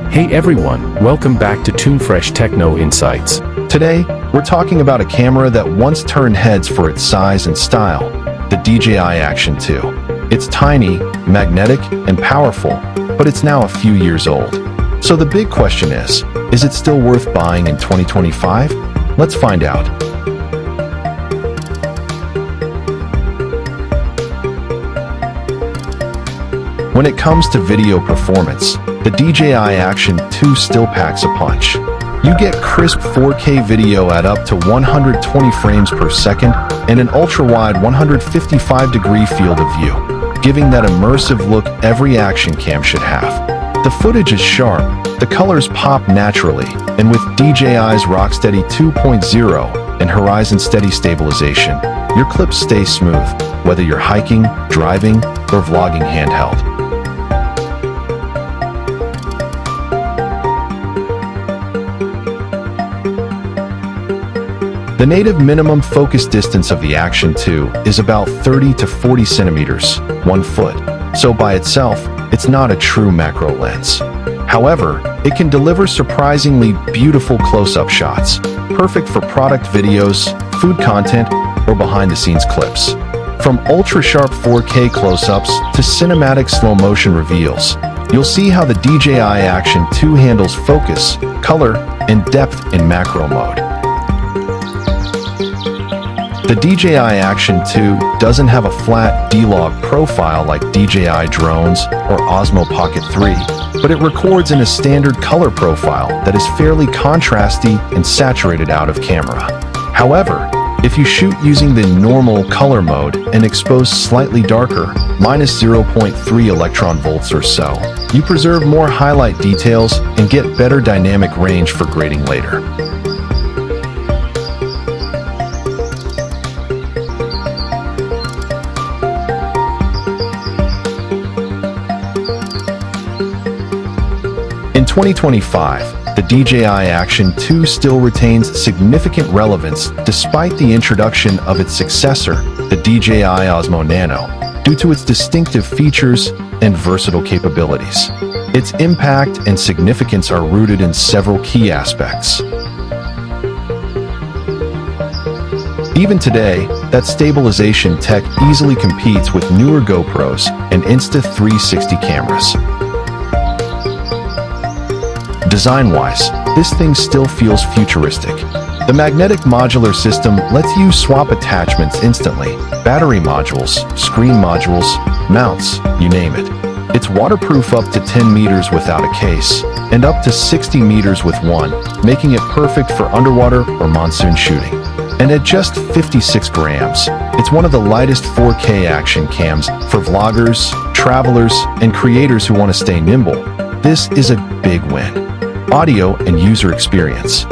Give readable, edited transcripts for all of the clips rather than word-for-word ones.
Hey everyone, welcome back to TuneFresh Techno Insights. Today, we're talking about a camera that once turned heads for its size and style, the DJI Action 2. It's tiny, magnetic, and powerful, but it's now a few years old. So the big question is it still worth buying in 2025? Let's find out. When it comes to video performance, the DJI Action 2 still packs a punch. You get crisp 4K video at up to 120 frames per second and an ultra-wide 155-degree field of view, giving that immersive look every action cam should have. The footage is sharp, the colors pop naturally, and with DJI's Rocksteady 2.0 and Horizon Steady stabilization, your clips stay smooth, whether you're hiking, driving, or vlogging handheld. The native minimum focus distance of the Action 2 is about 30 to 40 centimeters, 1 foot, so by itself, it's not a true macro lens. However, it can deliver surprisingly beautiful close-up shots, perfect for product videos, food content, or behind-the-scenes clips. From ultra-sharp 4K close-ups to cinematic slow-motion reveals, you'll see how the DJI Action 2 handles focus, color, and depth in macro mode. The DJI Action 2 doesn't have a flat D-Log profile like DJI drones or Osmo Pocket 3, but it records in a standard color profile that is fairly contrasty and saturated out of camera. However, if you shoot using the normal color mode and expose slightly darker, minus 0.3 electron volts or so, you preserve more highlight details and get better dynamic range for grading later. In 2025, the DJI Action 2 still retains significant relevance despite the introduction of its successor, the DJI Osmo Nano, due to its distinctive features and versatile capabilities. Its impact and significance are rooted in several key aspects. Even today, that stabilization tech easily competes with newer GoPros and Insta360 cameras. Design-wise, this thing still feels futuristic. The magnetic modular system lets you swap attachments instantly, battery modules, screen modules, mounts, you name it. It's waterproof up to 10 meters without a case, and up to 60 meters with one, making it perfect for underwater or monsoon shooting. And at just 56 grams, it's one of the lightest 4K action cams for vloggers, travelers, and creators who want to stay nimble. This is a big win. Audio and user experience.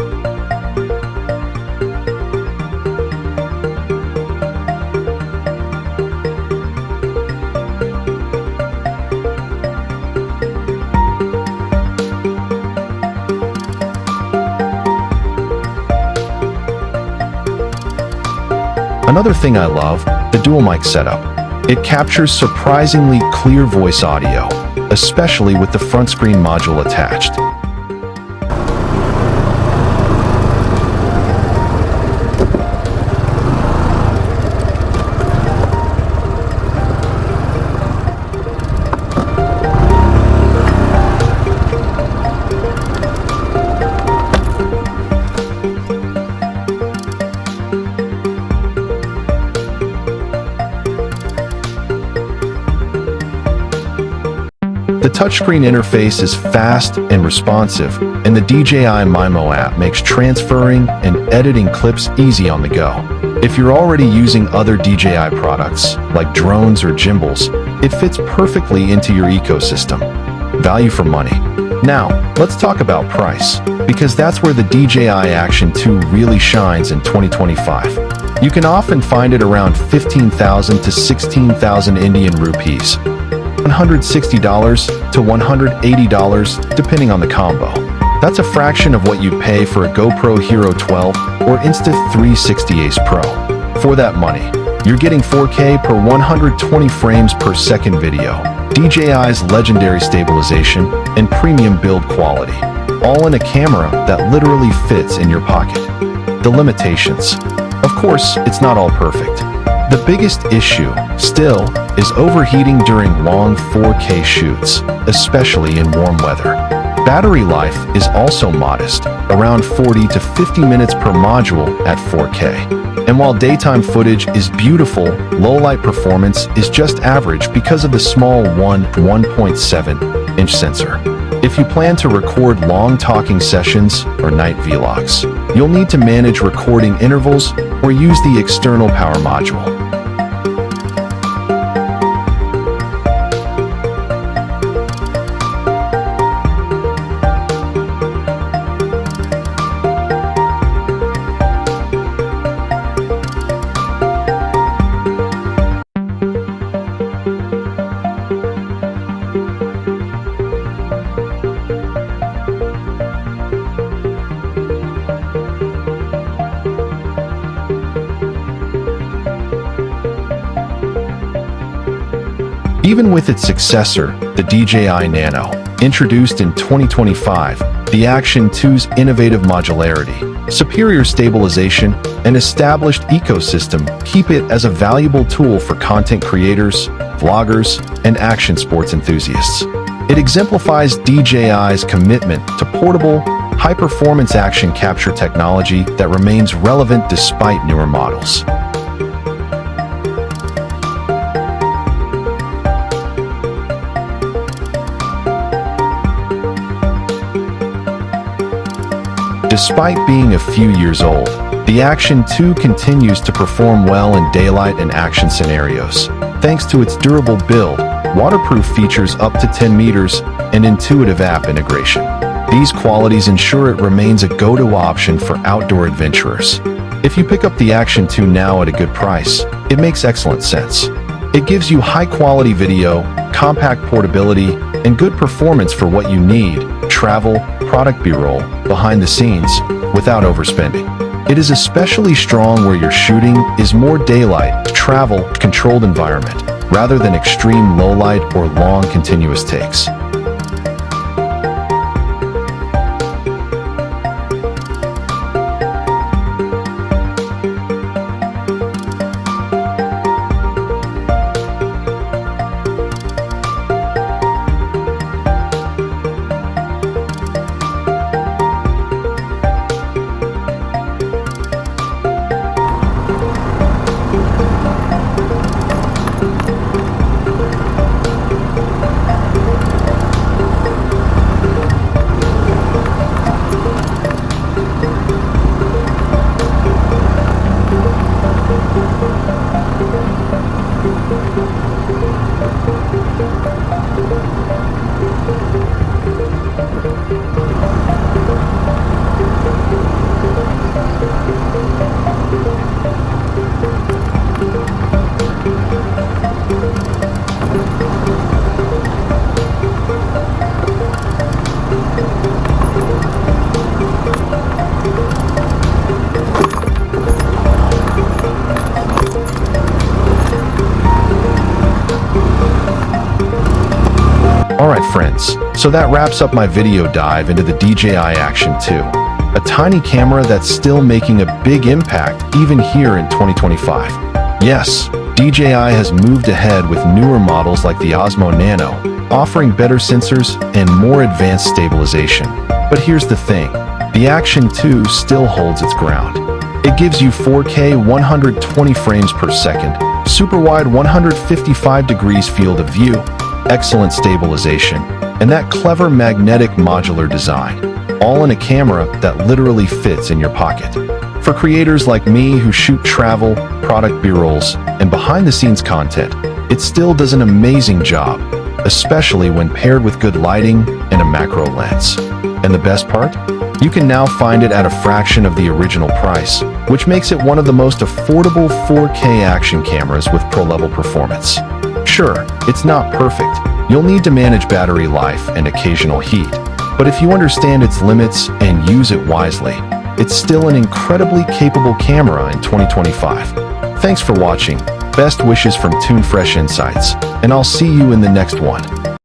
Another thing I love, the dual mic setup. It captures surprisingly clear voice audio, especially with the front screen module attached. The touchscreen interface is fast and responsive, and the DJI Mimo app makes transferring and editing clips easy on the go. If you're already using other DJI products, like drones or gimbals, it fits perfectly into your ecosystem. Value for money. Now, let's talk about price, because that's where the DJI Action 2 really shines in 2025. You can often find it around 15,000 to 16,000 Indian rupees. $160 to $180 depending on the combo. That's a fraction of what you'd pay for a GoPro Hero 12 or Insta360 Ace Pro. For that money, You're getting 4K per 120 frames per second video, DJI's legendary stabilization, and premium build quality, all in a camera that literally fits in your pocket. The limitations. Of course, it's not all perfect. The biggest issue, still, is overheating during long 4K shoots, especially in warm weather. Battery life is also modest, around 40 to 50 minutes per module at 4K. And while daytime footage is beautiful, low-light performance is just average because of the small 1.7-inch sensor. If you plan to record long talking sessions or night vlogs, you'll need to manage recording intervals or use the external power module. Even with its successor, the DJI Nano, introduced in 2025, the Action 2's innovative modularity, superior stabilization, and established ecosystem keep it as a valuable tool for content creators, vloggers, and action sports enthusiasts. It exemplifies DJI's commitment to portable, high-performance action capture technology that remains relevant despite newer models. Despite being a few years old, the Action 2 continues to perform well in daylight and action scenarios, thanks to its durable build, waterproof features up to 10 meters, and intuitive app integration. These qualities ensure it remains a go-to option for outdoor adventurers. If you pick up the Action 2 now at a good price, it makes excellent sense. It gives you high-quality video, compact portability, and good performance for what you need: travel, product B-roll, behind the scenes, without overspending. It is especially strong where your shooting is more daylight, travel, controlled environment, rather than extreme low light or long continuous takes. Alright friends, so that wraps up my video dive into the DJI Action 2, a tiny camera that's still making a big impact even here in 2025. Yes, DJI has moved ahead with newer models like the Osmo Nano, offering better sensors and more advanced stabilization. But here's the thing, the Action 2 still holds its ground. It gives you 4K 120 frames per second, super wide 155 degrees field of view, excellent stabilization, and that clever magnetic modular design, all in a camera that literally fits in your pocket. For creators like me who shoot travel, product B-rolls, and behind-the-scenes content, it still does an amazing job, especially when paired with good lighting and a macro lens. And the best part? You can now find it at a fraction of the original price, which makes it one of the most affordable 4K action cameras with pro-level performance. Sure, it's not perfect. You'll need to manage battery life and occasional heat. But if you understand its limits and use it wisely, it's still an incredibly capable camera in 2025. Thanks for watching. Best wishes from Tune Fresh Insights, and I'll see you in the next one.